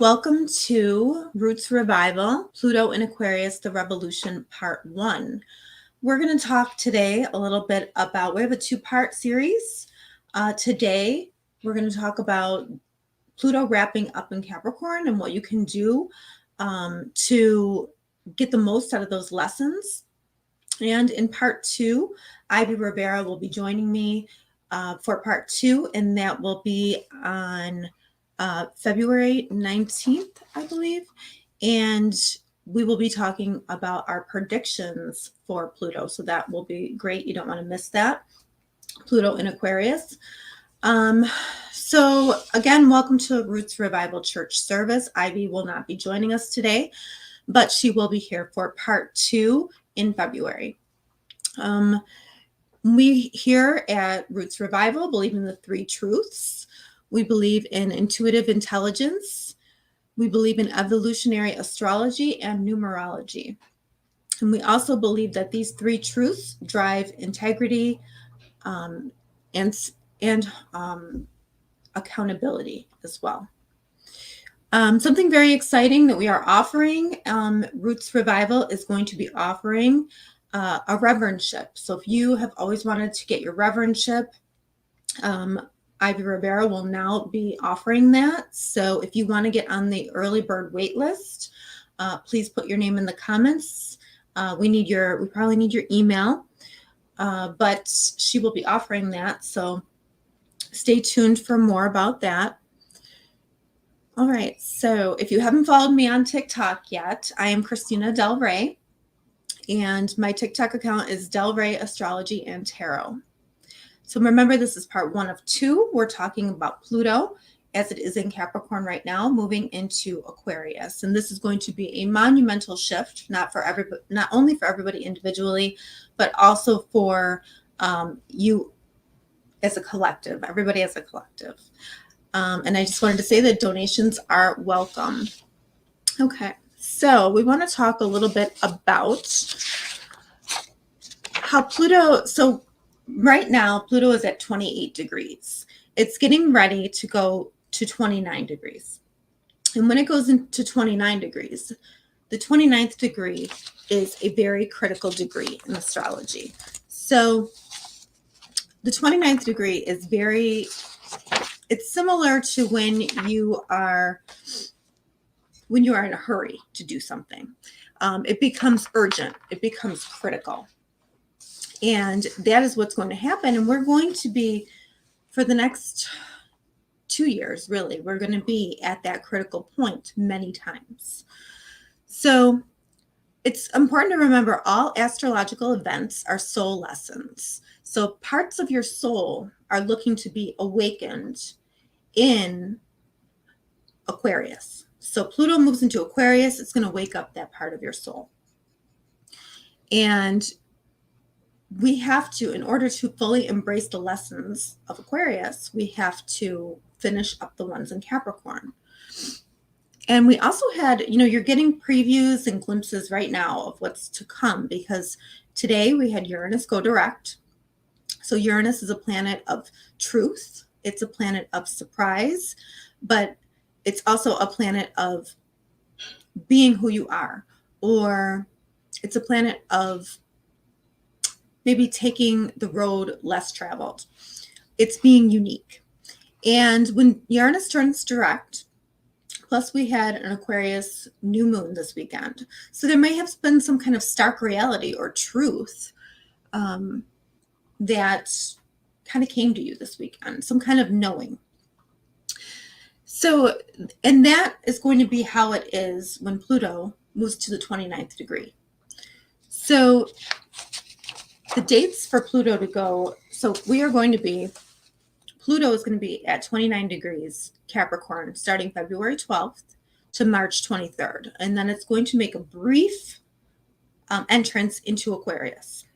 Welcome to Roots Revival, Pluto in Aquarius, the Revolution, Part 1. We're going to talk today a little bit about, we have a two-part series. Today, we're going to talk about Pluto wrapping up in Capricorn and what you can do to get the most out of those lessons. And in Part 2, Ivy Rivera will be joining me for Part 2, and that will be on February 19th, I believe. And we will be talking about our predictions for Pluto. So that will be great. You don't want to miss that. Pluto in Aquarius. So again, welcome to Roots Revival Church service. Ivy will not be joining us today, but she will be here for Part 2 in February. We here at Roots Revival believe in the three truths. We believe in intuitive intelligence. We believe in evolutionary astrology and numerology. And we also believe that these three truths drive integrity and accountability as well. Something very exciting that we are offering, Roots Revival is going to be offering a reverendship. So if you have always wanted to get your reverendship, Ivy Rivera will now be offering that. So if you want to get on the early bird wait list, please put your name in the comments. We probably need your email, but she will be offering that. So stay tuned for more about that. All right. So if you haven't followed me on TikTok yet, I am Christina Del Rey, and my TikTok account is Del Rey Astrology and Tarot. So remember, this is part 1 of 2. We're talking about Pluto as it is in Capricorn right now, moving into Aquarius. And this is going to be a monumental shift, not only for everybody individually, but also for you as a collective, everybody as a collective. And I just wanted to say that donations are welcome. Okay, so we want to talk a little bit about how Pluto, so right now, Pluto is at 28 degrees. It's getting ready to go to 29 degrees. And when it goes into 29 degrees, the 29th degree is a very critical degree in astrology. So the 29th degree is it's similar to when you are in a hurry to do something. It becomes urgent. It becomes critical. And that is what's going to happen. And we're going to be, for the next 2 years, really, we're going to be at that critical point many times. So it's important to remember all astrological events are soul lessons. So parts of your soul are looking to be awakened in Aquarius. So Pluto moves into Aquarius, it's going to wake up that part of your soul. And we have to, in order to fully embrace the lessons of Aquarius, we have to finish up the ones in Capricorn. And we also had, you're getting previews and glimpses right now of what's to come, because today we had Uranus go direct. So Uranus is a planet of truth. It's a planet of surprise, but it's also a planet of being who you are, or it's a planet of maybe taking the road less traveled. It's being unique. And when Uranus turns direct, plus we had an Aquarius new moon this weekend. So there may have been some kind of stark reality or truth that kind of came to you this weekend, some kind of knowing. So, and that is going to be how it is when Pluto moves to the 29th degree. So the dates for Pluto to go, so Pluto is going to be at 29 degrees Capricorn starting February 12th to March 23rd. And then it's going to make a brief entrance into Aquarius.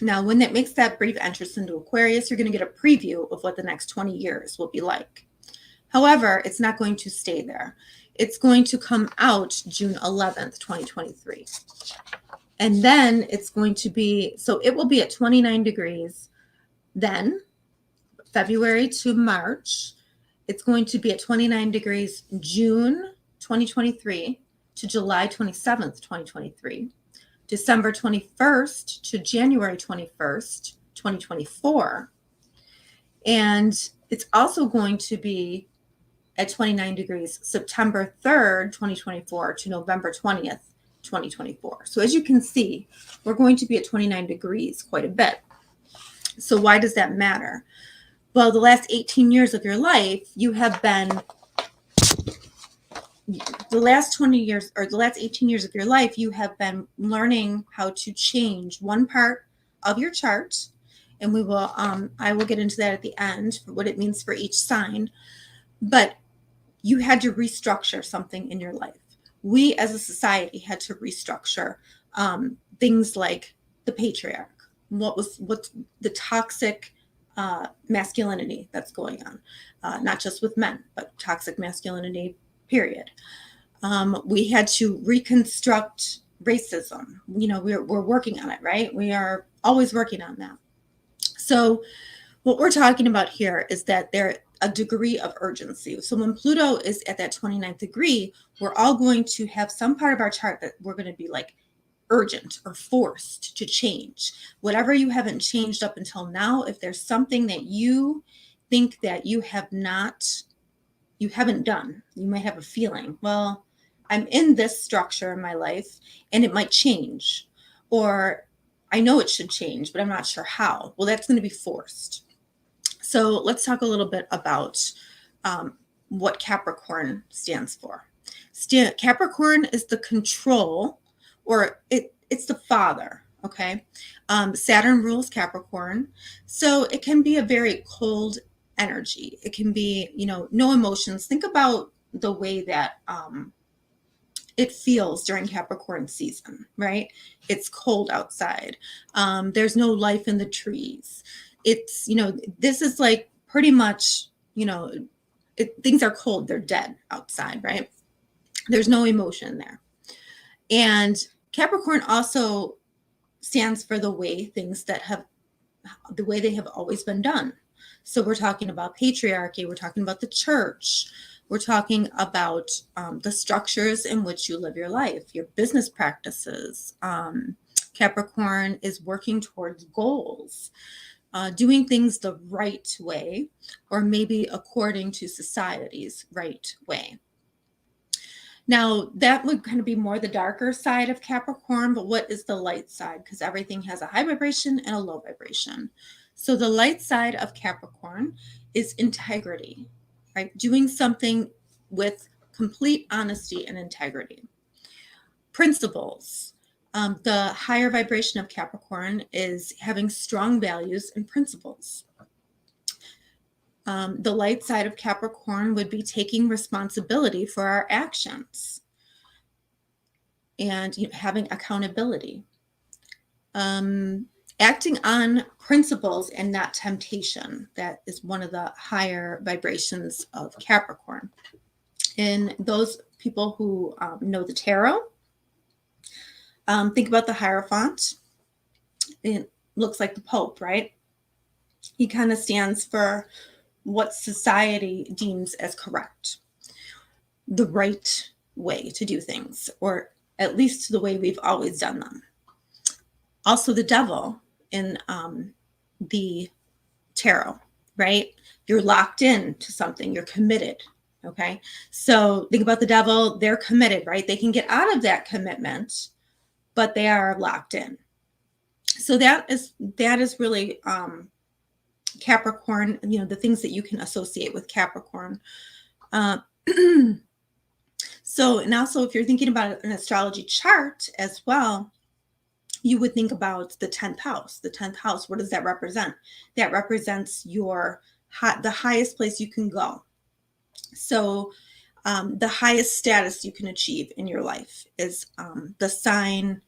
Now, when it makes that brief entrance into Aquarius, you're going to get a preview of what the next 20 years will be like. However, it's not going to stay there. It's going to come out June 11th, 2023. And then it's going to be, so it will be at 29 degrees. Then February to March, it's going to be at 29 degrees June 2023 to July 27th, 2023, December 21st to January 21st, 2024. And it's also going to be at 29 degrees, September 3rd, 2024 to November 20th, 2024. So as you can see, we're going to be at 29 degrees quite a bit. So why does that matter? Well, the last 18 years of your life, you have been, the last 20 years or the last 18 years of your life, you have been learning how to change one part of your chart. And we will, I will get into that at the end for what it means for each sign. But you had to restructure something in your life. We as a society had to restructure things like the patriarch, what's the toxic masculinity that's going on, not just with men, but toxic masculinity, period. We had to reconstruct racism. You know, we're working on it, right? We are always working on that. So what we're talking about here is that there a degree of urgency. So when Pluto is at that 29th degree, we're all going to have some part of our chart that we're going to be like urgent or forced to change. Whatever you haven't changed up until now, if there's something that you think that you haven't done, you might have a feeling, well, I'm in this structure in my life and it might change, or I know it should change, but I'm not sure how. Well, that's going to be forced. So let's talk a little bit about what Capricorn stands for. Capricorn is the control, or it's the father, okay? Saturn rules Capricorn. So it can be a very cold energy. It can be, you know, no emotions. Think about the way that it feels during Capricorn season, right? It's cold outside. There's no life in the trees. It's, you know, this is like pretty much, you know, things are cold. They're dead outside, right? There's no emotion there. And Capricorn also stands for the way they have always been done. So we're talking about patriarchy. We're talking about the church. We're talking about the structures in which you live your life, your business practices. Capricorn is working towards goals, doing things the right way, or maybe according to society's right way. Now, that would kind of be more the darker side of Capricorn, but what is the light side? Because everything has a high vibration and a low vibration. So the light side of Capricorn is integrity, right? Doing something with complete honesty and integrity. Principles. The higher vibration of Capricorn is having strong values and principles. The light side of Capricorn would be taking responsibility for our actions and, you know, having accountability. Acting on principles and not temptation. That is one of the higher vibrations of Capricorn. And those people who know the tarot, think about the Hierophant. It looks like the Pope, right? He kind of stands for what society deems as correct, the right way to do things, or at least the way we've always done them. Also the devil in the tarot, right? You're locked in to something, you're committed, okay? So think about the devil, they're committed, right? They can get out of that commitment, but they are locked in. So that is really Capricorn, you know, the things that you can associate with Capricorn. So, and also if you're thinking about an astrology chart as well, you would think about the 10th house. The 10th house, what does that represent? That represents the highest place you can go. So the highest status you can achieve in your life is the sign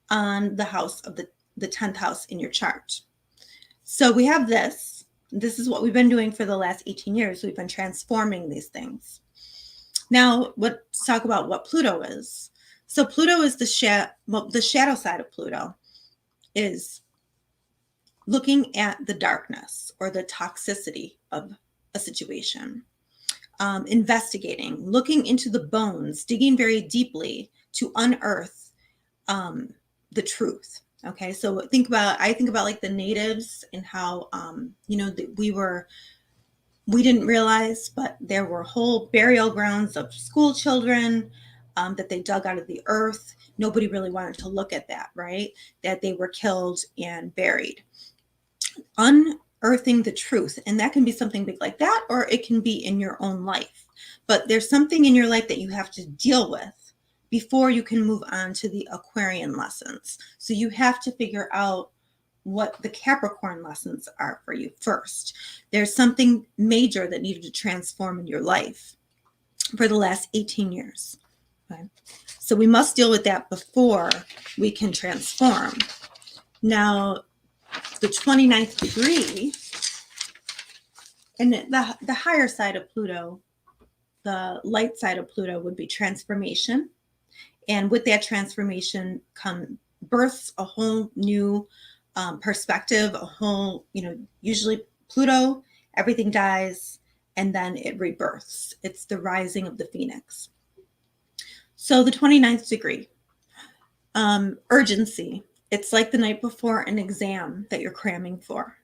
on the house of the 10th house in your chart. So we have this. This is what we've been doing for the last 18 years. We've been transforming these things. Now, let's talk about what Pluto is. So Pluto is the shadow side of Pluto is looking at the darkness or the toxicity of a situation. investigating, looking into the bones, digging very deeply to unearth the truth. Okay, so I think about like the natives and how, that we didn't realize, but there were whole burial grounds of school children that they dug out of the earth. Nobody really wanted to look at that, right? That they were killed and buried. Unearthing the truth, and that can be something big like that, or it can be in your own life. But there's something in your life that you have to deal with before you can move on to the Aquarian lessons. So you have to figure out what the Capricorn lessons are for you first. There's something major that needed to transform in your life for the last 18 years. Okay? So we must deal with that before we can transform. Now, the 29th degree, and the higher side of Pluto, the light side of Pluto would be transformation. And with that transformation come births a whole new perspective, a whole, usually Pluto, everything dies and then it rebirths. It's the rising of the phoenix. So the 29th degree, urgency. It's like the night before an exam that you're cramming for.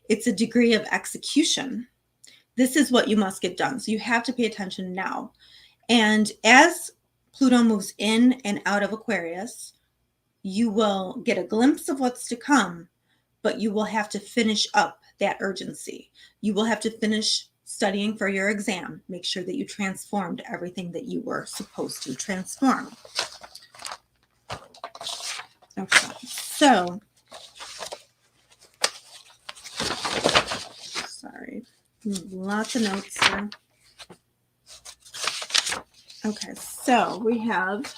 It's a degree of execution. This is what you must get done. So you have to pay attention now. And as Pluto moves in and out of Aquarius, you will get a glimpse of what's to come, but you will have to finish up that urgency. You will have to finish studying for your exam. Make sure that you transformed everything that you were supposed to transform. Okay, so, sorry, lots of notes here. Okay, so we have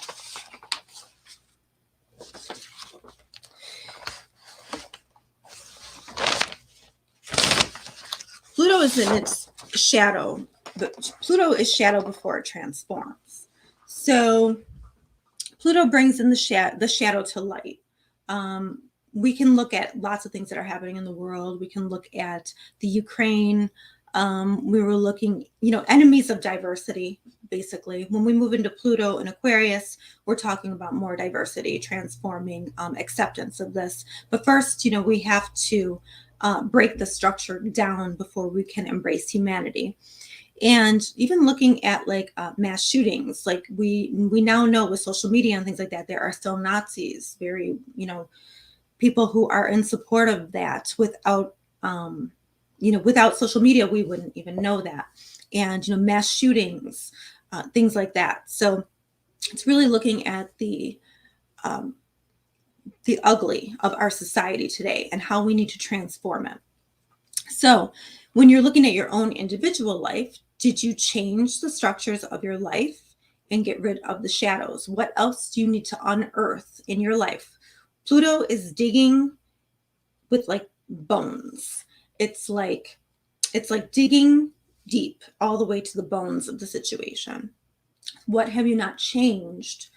Pluto is in its shadow. Pluto is shadow before it transforms. So Pluto brings in the shadow to light. We can look at lots of things that are happening in the world. We can look at the Ukraine. We were looking, enemies of diversity, basically. When we move into Pluto and Aquarius, we're talking about more diversity, transforming, acceptance of this. But first, we have to break the structure down before we can embrace humanity. And even looking at like mass shootings, like we now know with social media and things like that, there are still Nazis, very, people who are in support of that. Without, without social media, we wouldn't even know that. And, mass shootings, things like that. So it's really looking at the ugly of our society today and how we need to transform it. So when you're looking at your own individual life, did you change the structures of your life and get rid of the shadows? What else do you need to unearth in your life? Pluto is digging with like bones. It's like digging deep all the way to the bones of the situation. What have you not changed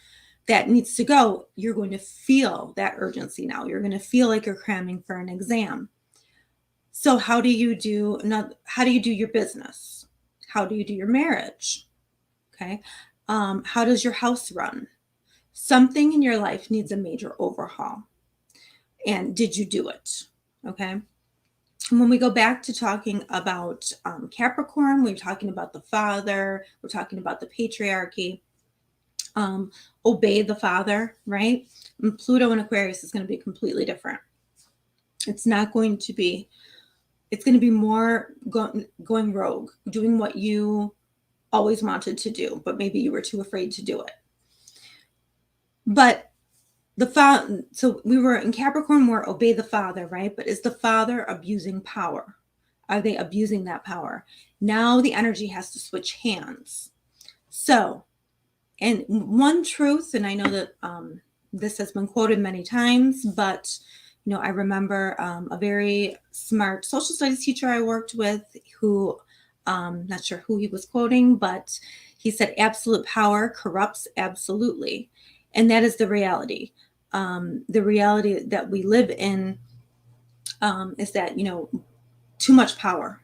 that needs to go? You're going to feel that urgency now. You're going to feel like you're cramming for an exam. So how do you do your business? How do you do your marriage? Okay. How does your house run? Something in your life needs a major overhaul. And did you do it? Okay. And when we go back to talking about Capricorn, we're talking about the father, we're talking about the patriarchy. Obey the father, right? And Pluto and Aquarius is going to be completely different. It's going to be more going rogue, doing what you always wanted to do, but maybe you were too afraid to do it. But so we were in Capricorn, we're obey the father, right? But is the father abusing power? Are they abusing that power? Now the energy has to switch hands. So, and one truth, and I know that this has been quoted many times, but I remember a very smart social studies teacher I worked with who, not sure who he was quoting, but he said, absolute power corrupts absolutely. And that is the reality. The reality that we live in is that, too much power.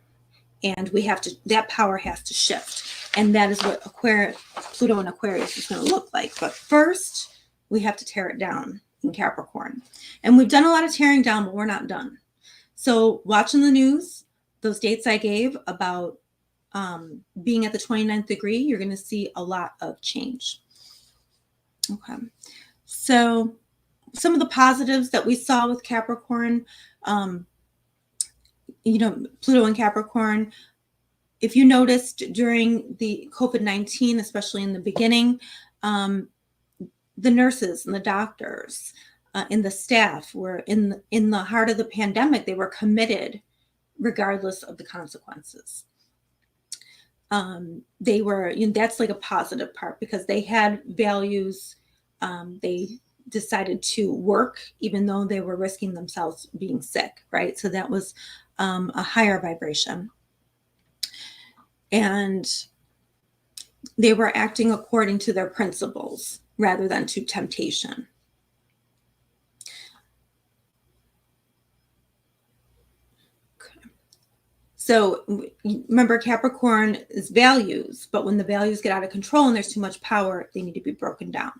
And that power has to shift. And that is what Pluto and Aquarius is going to look like. But first, we have to tear it down in Capricorn. And we've done a lot of tearing down, but we're not done. So watching the news, those dates I gave about being at the 29th degree, you're going to see a lot of change. Okay. So some of the positives that we saw with Capricorn, Pluto and Capricorn, if you noticed during the COVID-19, especially in the beginning, the nurses and the doctors and the staff were in the heart of the pandemic. They were committed regardless of the consequences. They were, that's like a positive part because they had values. They decided to work even though they were risking themselves being sick, right? So that was a higher vibration. And they were acting according to their principles rather than to temptation. Okay. So remember, Capricorn is values, but when the values get out of control and there's too much power, they need to be broken down.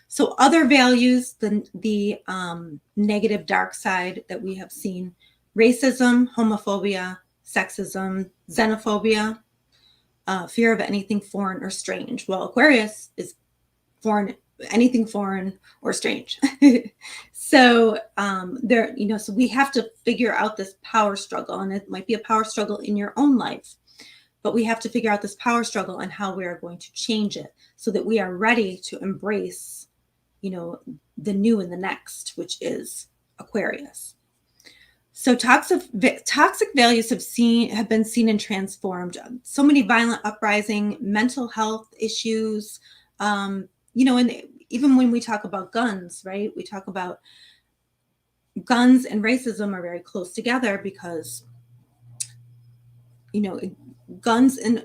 So other values, the negative dark side that we have seen: racism, homophobia, sexism, xenophobia, fear of anything foreign or strange. Well, Aquarius is foreign, anything foreign or strange. So so we have to figure out this power struggle, and it might be a power struggle in your own life, but we have to figure out this power struggle and how we are going to change it so that we are ready to embrace, the new and the next, which is Aquarius. So toxic values have been seen and transformed. So many violent uprising, mental health issues, and even when we talk about guns, right? We talk about guns and racism are very close together because, guns in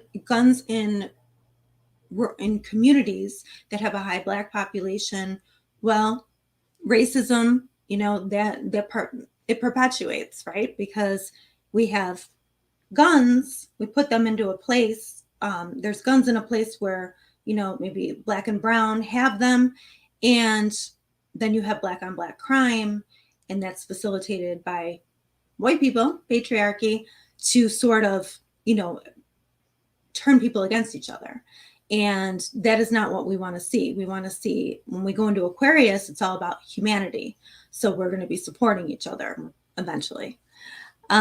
communities that have a high Black population, well, racism, that part, it perpetuates, right? Because we have guns, we put them into a place. There's guns in a place where, maybe Black and brown have them. And then you have Black on Black crime. And that's facilitated by white people, patriarchy, to sort of, turn people against each other. And that is not what we want to see. We want to see, when we go into Aquarius, it's all about humanity. So we're going to be supporting each other eventually. We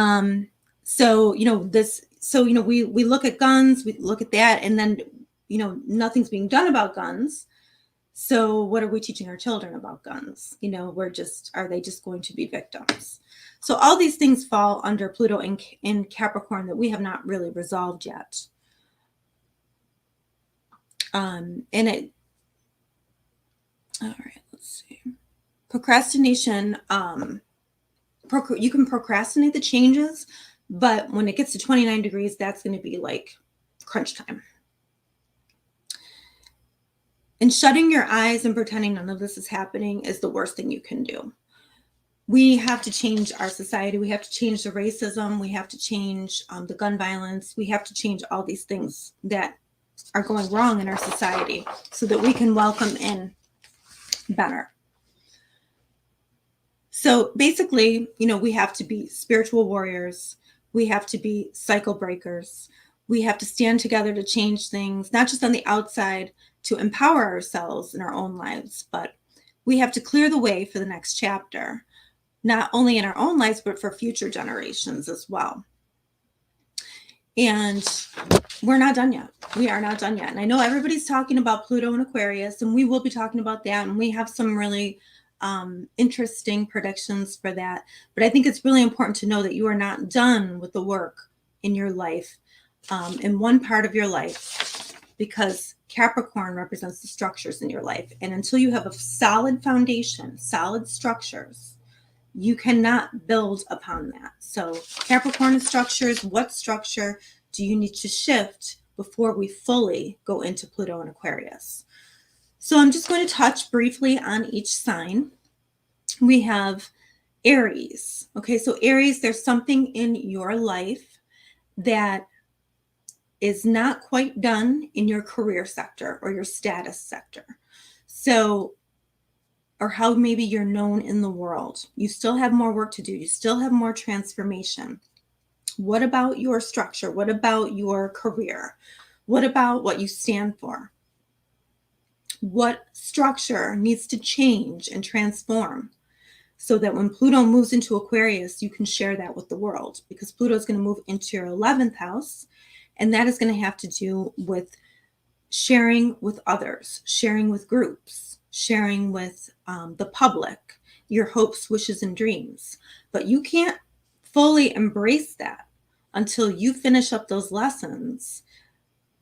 look at guns, we look at that, and then, nothing's being done about guns. So what are we teaching our children about guns? Are they just going to be victims? So all these things fall under Pluto in Capricorn that we have not really resolved yet. All right, let's see. Procrastination, you can procrastinate the changes, but when it gets to 29 degrees, that's going to be like crunch time. And shutting your eyes and pretending none of this is happening is the worst thing you can do. We have to change our society. We have to change the racism. We have to change the gun violence. We have to change all these things that are going wrong in our society so that we can welcome in better. So basically, we have to be spiritual warriors. We have to be cycle breakers. We have to stand together to change things, not just on the outside to empower ourselves in our own lives, but we have to clear the way for the next chapter, not only in our own lives, but for future generations as well. And we're not done yet. We are not done yet. And I know everybody's talking about Pluto and Aquarius, and we will be talking about that. And we have some really interesting predictions for that. But I think it's really important to know that you are not done with the work in your life, in one part of your life, because Capricorn represents the structures in your life. And until you have a solid foundation, solid structures, you cannot build upon that. So Capricorn is structures. What structure do you need to shift before we fully go into Pluto and Aquarius? So I'm just going to touch briefly on each sign. We have Aries. Okay, so Aries, there's something in your life that is not quite done in your career sector or your status sector. So, or how maybe you're known in the world. You still have more work to do. You still have more transformation. What about your structure? What about your career? What about what you stand for? What structure needs to change and transform so that when Pluto moves into Aquarius, you can share that with the world? Because Pluto is going to move into your 11th house, and that is going to have to do with sharing with others, sharing with groups, sharing with the public, your hopes, wishes, and dreams. But you can't fully embrace that until you finish up those lessons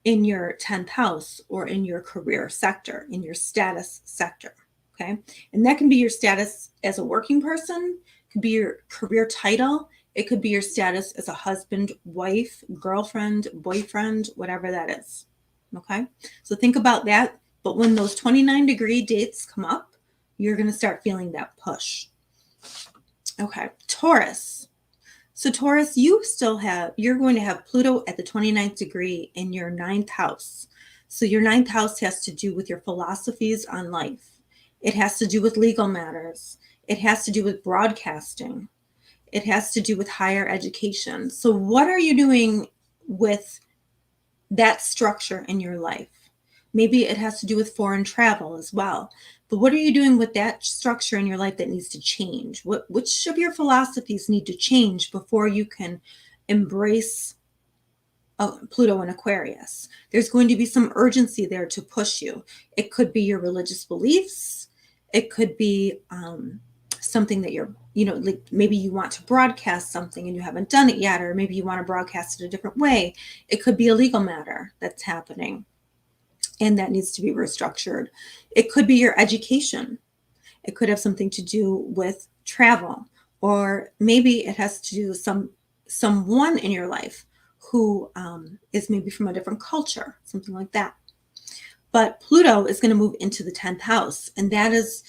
in your 10th house or in your career sector, in your status sector. Okay. And that can be your status as a working person, it could be your career title, it could be your status as a husband, wife, girlfriend, boyfriend, whatever that is. Okay. So think about that. But when those 29-degree dates come up, you're going to start feeling that push. Okay. Taurus. So Taurus, you're going to have Pluto at the 29th degree in your 9th house. So your 9th house has to do with your philosophies on life. It has to do with legal matters. It has to do with broadcasting. It has to do with higher education. So what are you doing with that structure in your life? Maybe it has to do with foreign travel as well. But what are you doing with that structure in your life that needs to change? Which of your philosophies need to change before you can embrace Pluto and Aquarius? There's going to be some urgency there to push you. It could be your religious beliefs. It could be something that you're, like maybe you want to broadcast something and you haven't done it yet, or maybe you want to broadcast it a different way. It could be a legal matter that's happening and that needs to be restructured. It could be your education. It could have something to do with travel, or maybe it has to do with someone in your life who is maybe from a different culture, something like that. But Pluto is going to move into the 10th house, and that is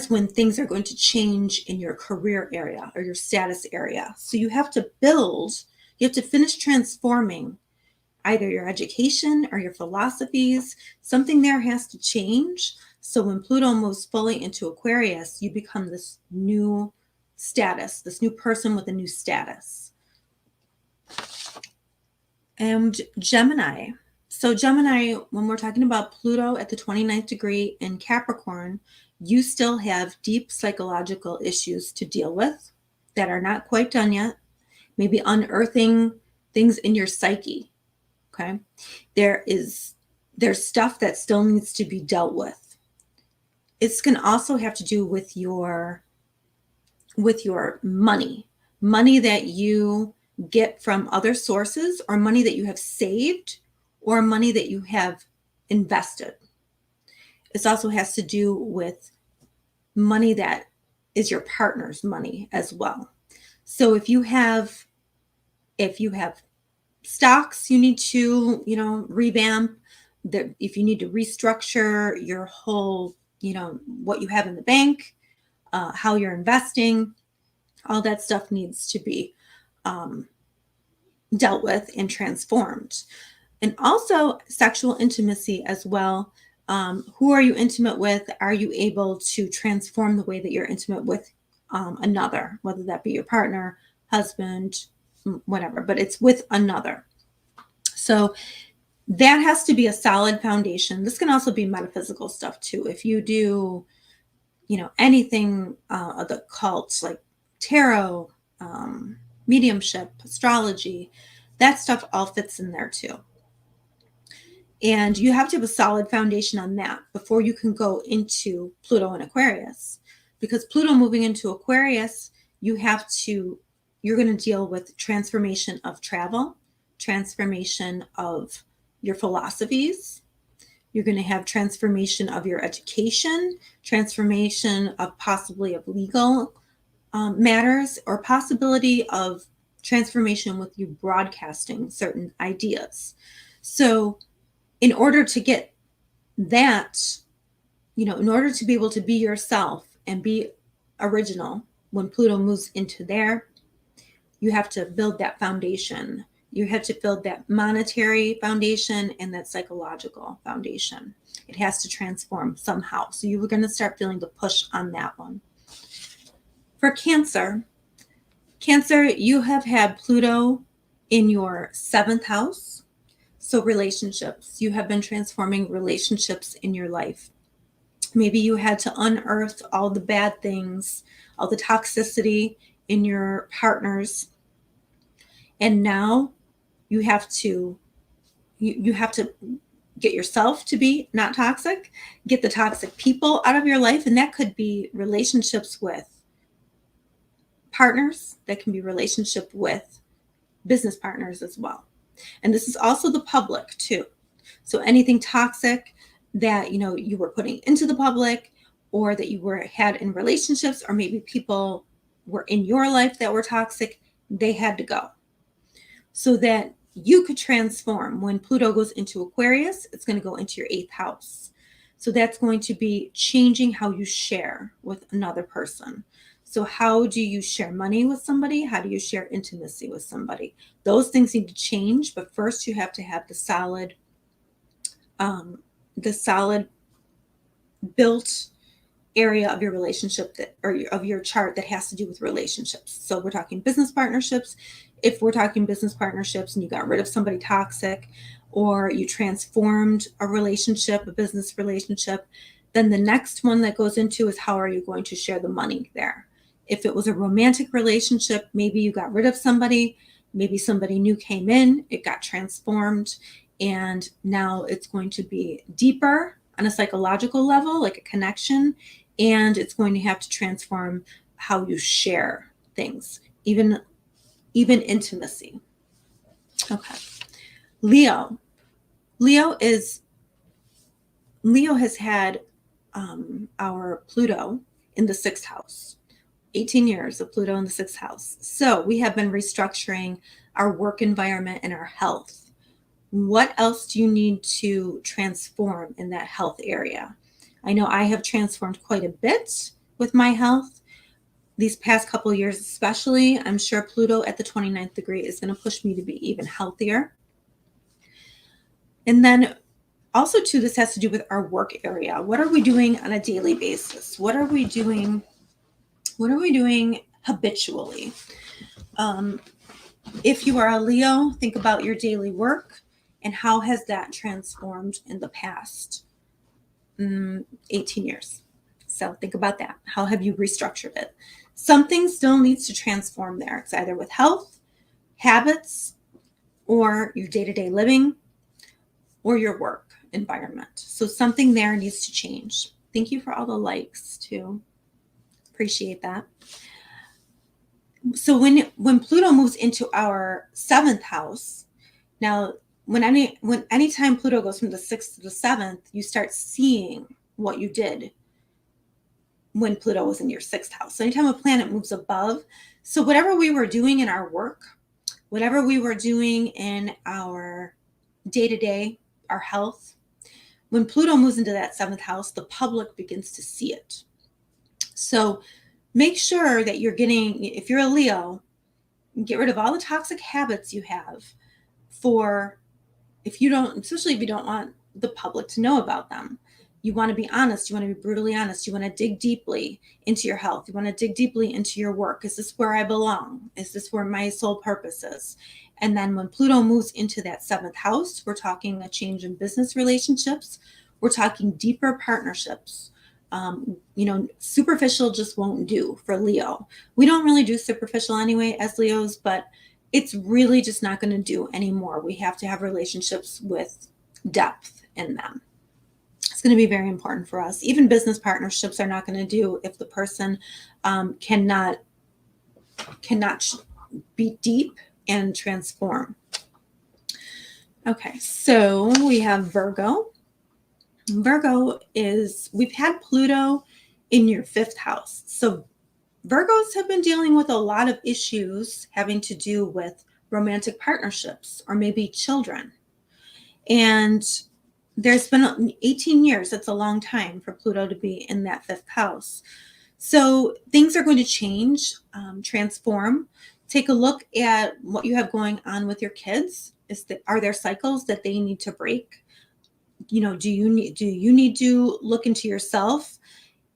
when things are going to change in your career area or your status area. So you have to finish transforming either your education or your philosophies. Something there has to change. So when Pluto moves fully into Aquarius, you become this new status, this new person with a new status. And Gemini. So Gemini, when we're talking about Pluto at the 29th degree in Capricorn, you still have deep psychological issues to deal with that are not quite done yet. Maybe unearthing things in your psyche. Okay. There's stuff that still needs to be dealt with. It's going to also have to do with your money that you get from other sources, or money that you have saved, or money that you have invested. It also has to do with money that is your partner's money as well. So if you have stocks, you need to, revamp. If you need to restructure your whole, what you have in the bank, how you're investing, all that stuff needs to be dealt with and transformed. And also sexual intimacy as well. Who are you intimate with? Are you able to transform the way that you're intimate with another, whether that be your partner, husband, whatever, but it's with another. So that has to be a solid foundation. This can also be metaphysical stuff too. If you do, anything of the cults like tarot, mediumship, astrology, that stuff all fits in there too. And you have to have a solid foundation on that before you can go into Pluto and Aquarius. Because Pluto moving into Aquarius, you're going to deal with transformation of travel, transformation of your philosophies. You're going to have transformation of your education, transformation of possibly of legal matters, or possibility of transformation with you broadcasting certain ideas. So in order to get that, in order to be able to be yourself and be original when Pluto moves into there, you have to build that foundation You have to build that monetary foundation and that psychological foundation. It has to transform somehow. So you were going to start feeling the push on that one. For Cancer, you have had Pluto in your 7th house. So relationships, you have been transforming relationships in your life. Maybe you had to unearth all the bad things, all the toxicity in your partners. And now you have to get yourself to be not toxic, get the toxic people out of your life. And that could be relationships with partners, that can be relationship with business partners as well. And this is also the public too. So anything toxic that you were putting into the public, or that you had in relationships, or maybe people were in your life that were toxic, they had to go. So that you could transform. When Pluto goes into Aquarius, it's going to go into your 8th house. So that's going to be changing how you share with another person. So how do you share money with somebody? How do you share intimacy with somebody? Those things need to change, but first you have to have the solid built area of your relationship or of your chart that has to do with relationships. So we're talking business partnerships. If we're talking business partnerships and you got rid of somebody toxic, or you transformed a relationship, a business relationship, then the next one that goes into is how are you going to share the money there? If it was a romantic relationship, maybe you got rid of somebody, maybe somebody new came in, it got transformed, and now it's going to be deeper on a psychological level, like a connection, and it's going to have to transform how you share things, even intimacy. Okay. Leo has had our Pluto in the 6th house. 18 years of Pluto in the 6th house. So we have been restructuring our work environment and our health. What else do you need to transform in that health area? I know I have transformed quite a bit with my health these past couple of years, especially. I'm sure Pluto at the 29th degree is going to push me to be even healthier. And then also too, this has to do with our work area. What are we doing on a daily basis? What are we doing habitually? If you are a Leo, think about your daily work and how has that transformed in the past 18 years. So think about that. How have you restructured it? Something still needs to transform there. It's either with health, habits, or your day-to-day living, or your work environment. So something there needs to change. Thank you for all the likes too. Appreciate that. So when Pluto moves into our 7th house, now anytime Pluto goes from the 6th to the 7th, you start seeing what you did when Pluto was in your 6th house. So anytime a planet moves above, so whatever we were doing in our work, whatever we were doing in our day-to-day, our health, when Pluto moves into that 7th house, the public begins to see it. So make sure that you're getting, if you're a Leo, get rid of all the toxic habits you have especially if you don't want the public to know about them. You want to be honest. You want to be brutally honest. You want to dig deeply into your health. You want to dig deeply into your work. Is this where I belong? Is this where my sole purpose is? And then when Pluto moves into that 7th house, we're talking a change in business relationships. We're talking deeper partnerships. Superficial just won't do for Leo. We don't really do superficial anyway as Leos, but it's really just not going to do anymore. We have to have relationships with depth in them. It's going to be very important for us. Even business partnerships are not going to do if the person cannot be deep and transform. Okay, so we have Virgo. We've had Pluto in your 5th house. So Virgos have been dealing with a lot of issues having to do with romantic partnerships or maybe children. And there's been 18 years. That's a long time for Pluto to be in that 5th house. So things are going to change, transform. Take a look at what you have going on with your kids. Are there cycles that they need to break? Do you need to look into yourself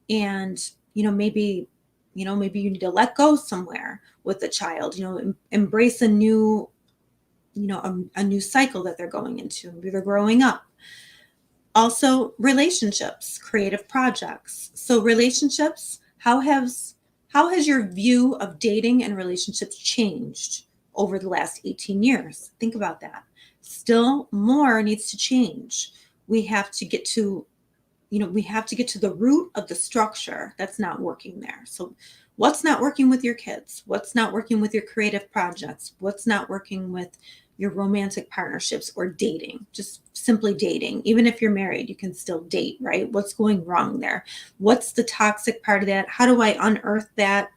and, maybe you need to let go somewhere with the child, embrace a new, a new cycle that they're going into. Maybe they're growing up. Also, relationships, creative projects. So relationships, how has your view of dating and relationships changed over the last 18 years? Think about that. Still more needs to change. We have to get to, the root of the structure that's not working there. So what's not working with your kids? What's not working with your creative projects? What's not working with your romantic partnerships or dating? Just simply dating. Even if you're married, you can still date, right? What's going wrong there? What's the toxic part of that? How do I unearth that?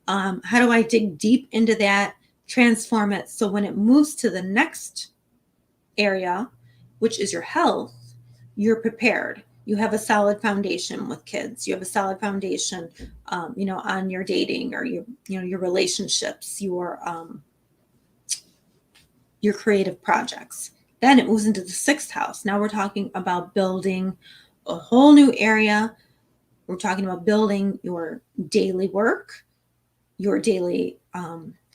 How do I dig deep into that, transform it, so when it moves to the next area, which is your health, you're prepared. You have a solid foundation with kids. You have a solid foundation, on your dating or your relationships, your creative projects. Then it moves into the 6th house. Now we're talking about building a whole new area. We're talking about building your daily work, your daily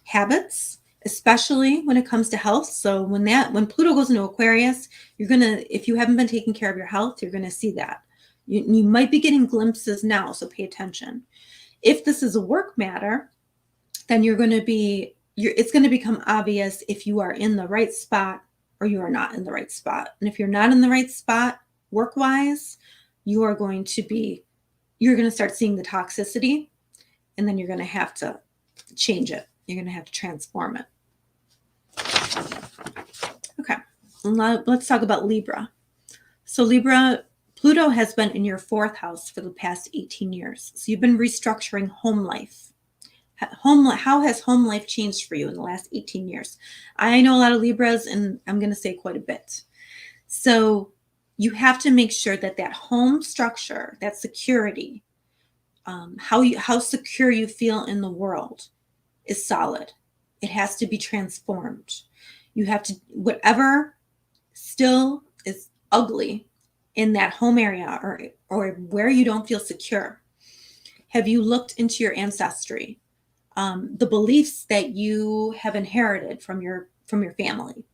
habits, especially when it comes to health. So when Pluto goes into Aquarius, if you haven't been taking care of your health, you're going to see that. You might be getting glimpses now, so pay attention. If this is a work matter, then it's going to become obvious if you are in the right spot or you are not in the right spot. And if you're not in the right spot work-wise, you're going to start seeing the toxicity, and then you're going to have to change it. You're going to have to transform it. Okay, let's talk about Libra. So Libra, Pluto has been in your 4th house for the past 18 years. So you've been restructuring home life. How has home life changed for you in the last 18 years? I know a lot of Libras, and I'm going to say quite a bit. So you have to make sure that home structure, that security, how secure you feel in the world is solid. It has to be transformed. You have to, whatever still is ugly in that home area or where you don't feel secure. Have you looked into your ancestry? The beliefs that you have inherited from your family.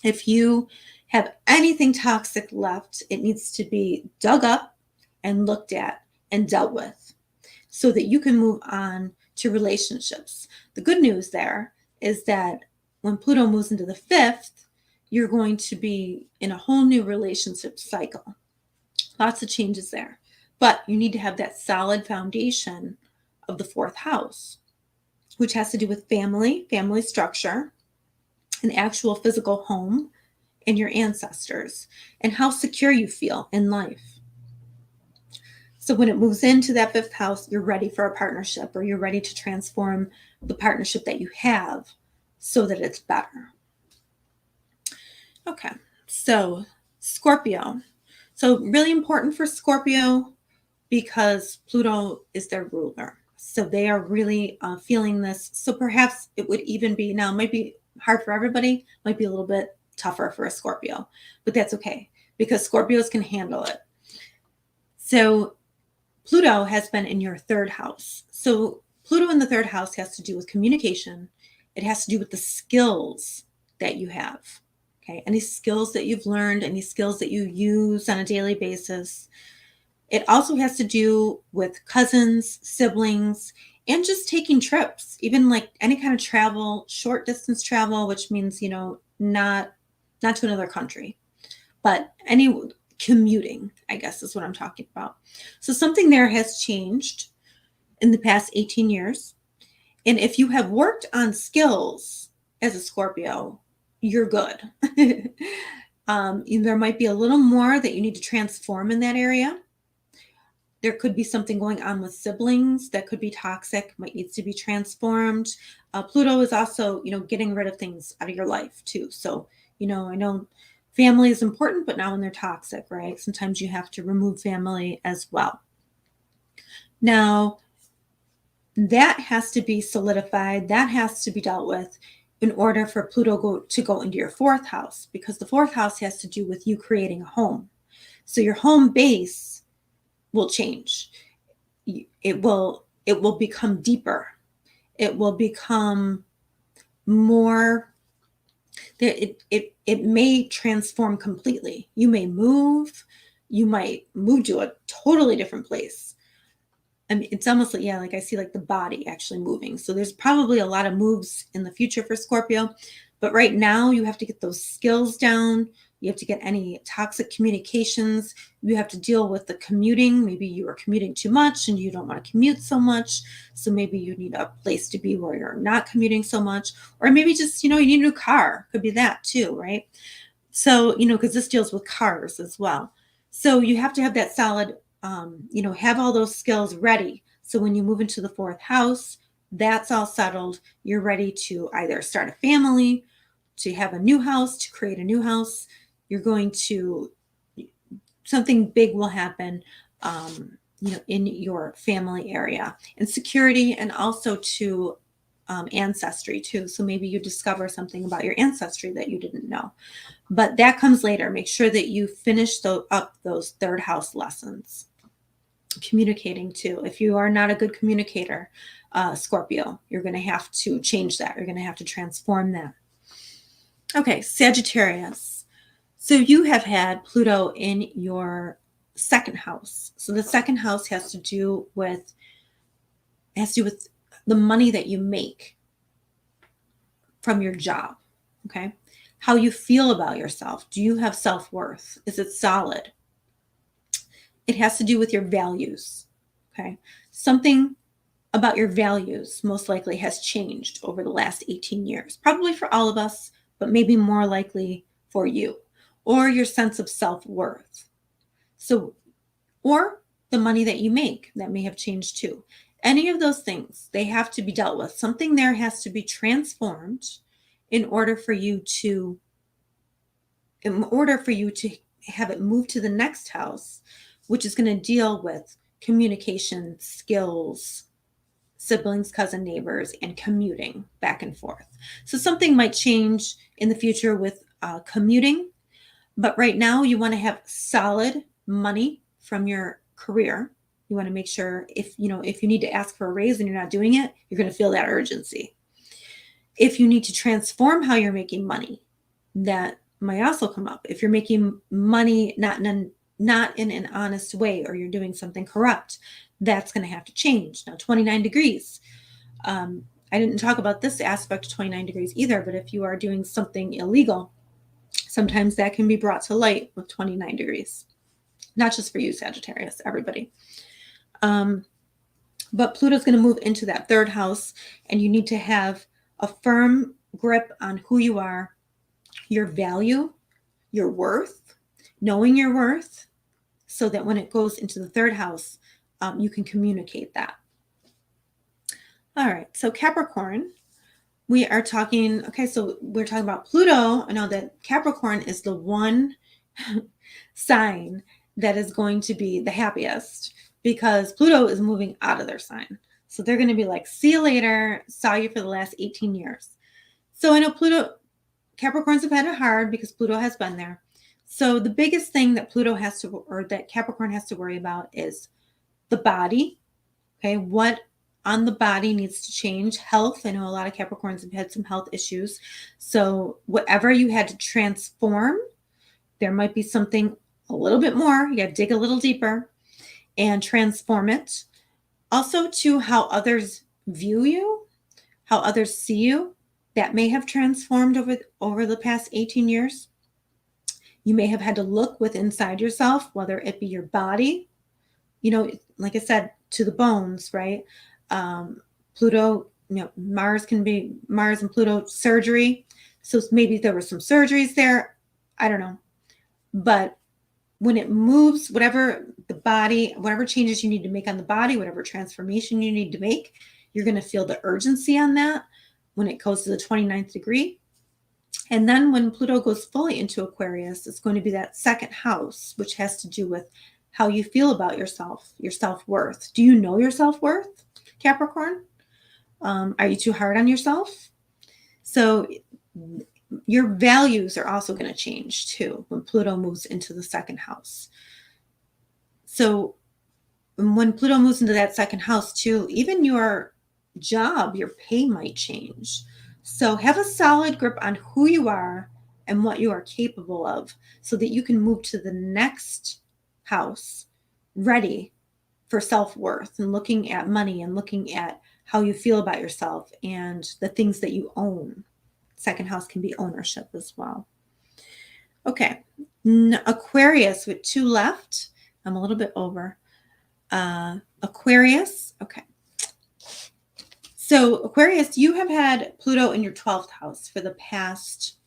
If you have anything toxic left, it needs to be dug up and looked at and dealt with so that you can move on to relationships. The good news there is that when Pluto moves into the 5th, you're going to be in a whole new relationship cycle. Lots of changes there. But you need to have that solid foundation of the 4th house, which has to do with family structure, an actual physical home, and your ancestors, and how secure you feel in life. So when it moves into that 5th house, you're ready for a partnership, or you're ready to transform the partnership that you have so that it's better. Okay, so Scorpio. So really important for Scorpio because Pluto is their ruler. So they are really feeling this. So perhaps it would even be, now it might be hard for everybody, might be a little bit tougher for a Scorpio, but that's okay because Scorpios can handle it. So Pluto has been in your 3rd house. So Pluto in the 3rd house has to do with communication. It has to do with the skills that you have. Okay, any skills that you've learned, any skills that you use on a daily basis. It also has to do with cousins, siblings, and just taking trips, even like any kind of travel, short distance travel, which means, not to another country, but any commuting, I guess is what I'm talking about. So something there has changed in the past 18 years. And if you have worked on skills as a Scorpio, you're good. There might be a little more that you need to transform in that area. There could be something going on with siblings that could be toxic, might need to be transformed. Pluto is also, getting rid of things out of your life too. So, I know family is important, but not when they're toxic, right? Sometimes you have to remove family as well. Now, that has to be solidified. That has to be dealt with in order for Pluto to go into your fourth house, because the fourth house has to do with you creating a home. So your home base will change. It will become deeper. It will become more. It may transform completely. You may move. You might move to a totally different place. I mean, it's almost like, yeah, like I see like the body actually moving. So there's probably a lot of moves in the future for Scorpio. But right now you have to get those skills down. You have to get any toxic communications. You have to deal with the commuting. Maybe you are commuting too much and you don't want to commute so much. So maybe you need a place to be where you're not commuting so much. Or maybe just, you need a new car. Could be that too, right? So, because this deals with cars as well. So you have to have that solid, have all those skills ready. So when you move into the fourth house, that's all settled. You're ready to either start a family, to have a new house, to create a new house. Something big will happen, in your family area, and security, and also to ancestry too. So maybe you discover something about your ancestry that you didn't know. But that comes later. Make sure that you finish up those third house lessons. Communicating too. If you are not a good communicator, Scorpio, you're going to have to change that. You're going to have to transform that. Okay, Sagittarius. So you have had Pluto in your second house. So the second house has to do with the money that you make from your job. Okay. How you feel about yourself. Do you have self-worth? Is it solid? It has to do with your values. Okay. Something about your values most likely has changed over the last 18 years, probably for all of us, but maybe more likely for you, or your sense of self-worth. So, or the money that you make, that may have changed too. Any of those things, they have to be dealt with. Something there has to be transformed in order for you to have it move to the next house, which is going to deal with communication skills, siblings, cousin, neighbors, and commuting back and forth. So something might change in the future with commuting, but right now you want to have solid money from your career. You want to make sure if you need to ask for a raise and you're not doing it, you're going to feel that urgency. If you need to transform how you're making money, that might also come up. If you're making money not in an honest way, or you're doing something corrupt, that's going to have to change. Now, 29 degrees. I didn't talk about this aspect of 29 degrees either, but if you are doing something illegal, sometimes that can be brought to light with 29 degrees. Not just for you, Sagittarius, everybody. But Pluto's going to move into that third house, and you need to have a firm grip on who you are, your value, your worth, knowing your worth, so that when it goes into the third house, you can communicate that. All right, so Capricorn, we are talking, so we're talking about Pluto. I know that Capricorn is the one sign that is going to be the happiest, because Pluto is moving out of their sign. So they're going to be like, see you later, saw you for the last 18 years. So I know Capricorns have had it hard because Pluto has been there. So the biggest thing that that Capricorn has to worry about is the body. Okay, what on the body needs to change? Health. I know a lot of Capricorns have had some health issues. So whatever you had to transform, there might be something a little bit more. You got to dig a little deeper and transform it. Also to how others view you, how others see you, that may have transformed over the past 18 years. You may have had to look inside yourself, whether it be your body, like I said, to the bones, right? Pluto, Mars and Pluto surgery. So maybe there were some surgeries there. I don't know. But when it moves, whatever changes you need to make on the body, whatever transformation you need to make, you're going to feel the urgency on that when it goes to the 29th degree. And then when Pluto goes fully into Aquarius, it's going to be that second house, which has to do with how you feel about yourself, your self-worth. Do you know your self-worth? Capricorn? Are you too hard on yourself? So your values are also going to change too when Pluto moves into the second house. So when Pluto moves into that second house too, even your job, your pay might change. So have a solid grip on who you are and what you are capable of so that you can move to the next house ready for self-worth and looking at money and looking at how you feel about yourself and the things that you own. Second house can be ownership as well. Okay, Aquarius with 2 left. I'm a little bit over. Aquarius, okay. So Aquarius, you have had Pluto in your 12th house for the past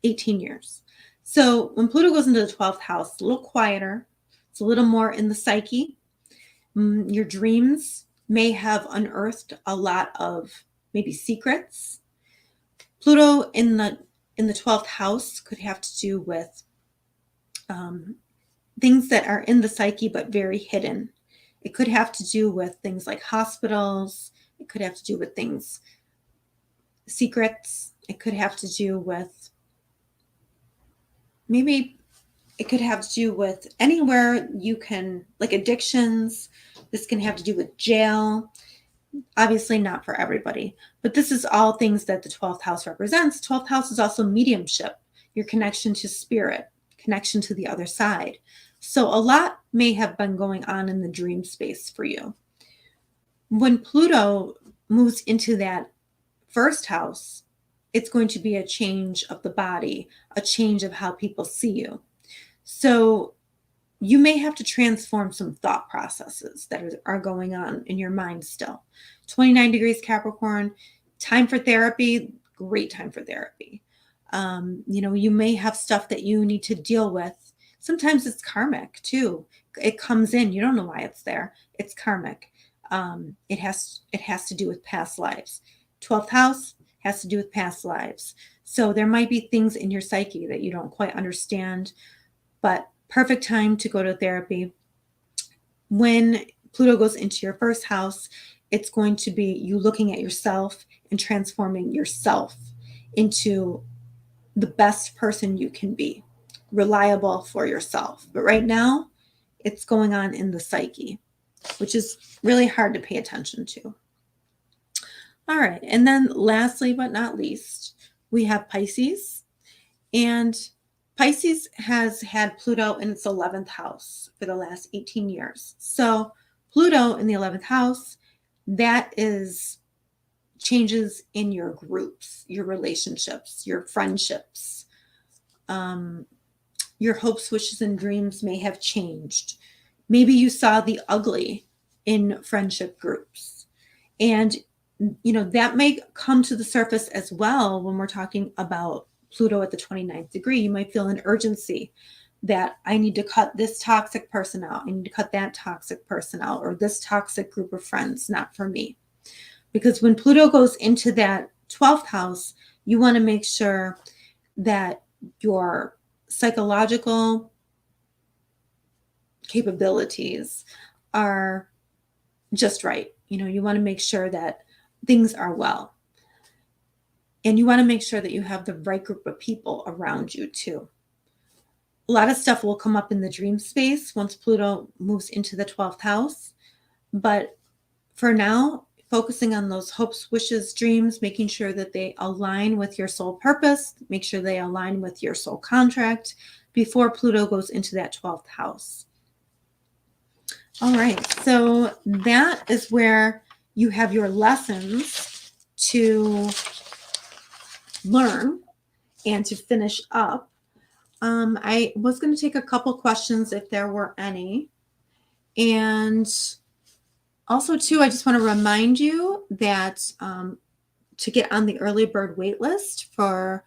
18 years. So when Pluto goes into the 12th house, a little quieter, it's a little more in the psyche. Your dreams may have unearthed a lot of maybe secrets. Pluto in the 12th house could have to do with things that are in the psyche but very hidden. It could have to do with things like hospitals. It could have to do with things, secrets. It could have to do with, maybe it could have to do with anywhere you can, like addictions. This can have to do with jail. Obviously not for everybody, but this is all things that the 12th house represents. 12th house is also mediumship, your connection to spirit, connection to the other side. So a lot may have been going on in the dream space for you. When Pluto moves into that first house, it's going to be a change of the body, a change of how people see you. So you may have to transform some thought processes that are going on in your mind still. 29 degrees Capricorn, time for therapy, great time for therapy. You may have stuff that you need to deal with. Sometimes it's karmic too. It comes in, you don't know why it's there. It's karmic. It has to do with past lives. 12th house has to do with past lives. So there might be things in your psyche that you don't quite understand, but perfect time to go to therapy. When Pluto goes into your first house, it's going to be you looking at yourself and transforming yourself into the best person you can be, reliable for yourself. But right now, it's going on in the psyche, which is really hard to pay attention to. All right, and then lastly but not least, we have Pisces. And Pisces has had Pluto in its 11th house for the last 18 years. So Pluto in the 11th house, that is changes in your groups, your relationships, your friendships. Your hopes, wishes, and dreams may have changed. Maybe you saw the ugly in friendship groups. And, that may come to the surface as well when we're talking about Pluto at the 29th degree. You might feel an urgency that I need to cut this toxic person out. I need to cut that toxic person out, or this toxic group of friends, not for me. Because when Pluto goes into that 12th house, you want to make sure that your psychological capabilities are just right. You want to make sure that things are well. And you want to make sure that you have the right group of people around you too. A lot of stuff will come up in the dream space once Pluto moves into the 12th house. But for now, focusing on those hopes, wishes, dreams, making sure that they align with your soul purpose, make sure they align with your soul contract before Pluto goes into that 12th house. All right, so that is where you have your lessons to learn and to finish up. I was going to take a couple questions if there were any. And also, too, I just want to remind you that to get on the early bird wait list for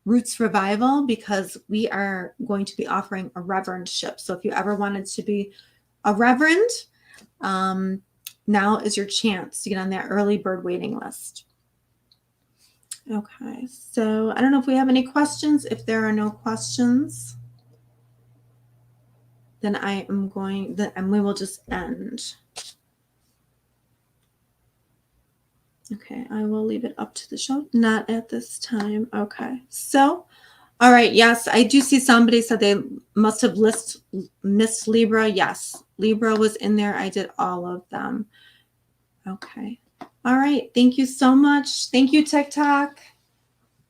Roots Revival, because we are going to be offering a reverendship. So if you ever wanted to be a reverend, now is your chance to get on that early bird waiting list. Okay, so I don't know if we have any questions. If there are no questions, then and we will just end. Okay, I will leave it up to the show. Not at this time. Okay, so, all right, yes, I do see somebody said they must have missed Libra. Yes, Libra was in there. I did all of them. Okay. All right. Thank you so much. Thank you, TikTok.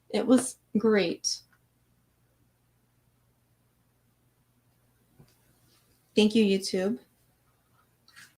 It was great. Thank you, YouTube.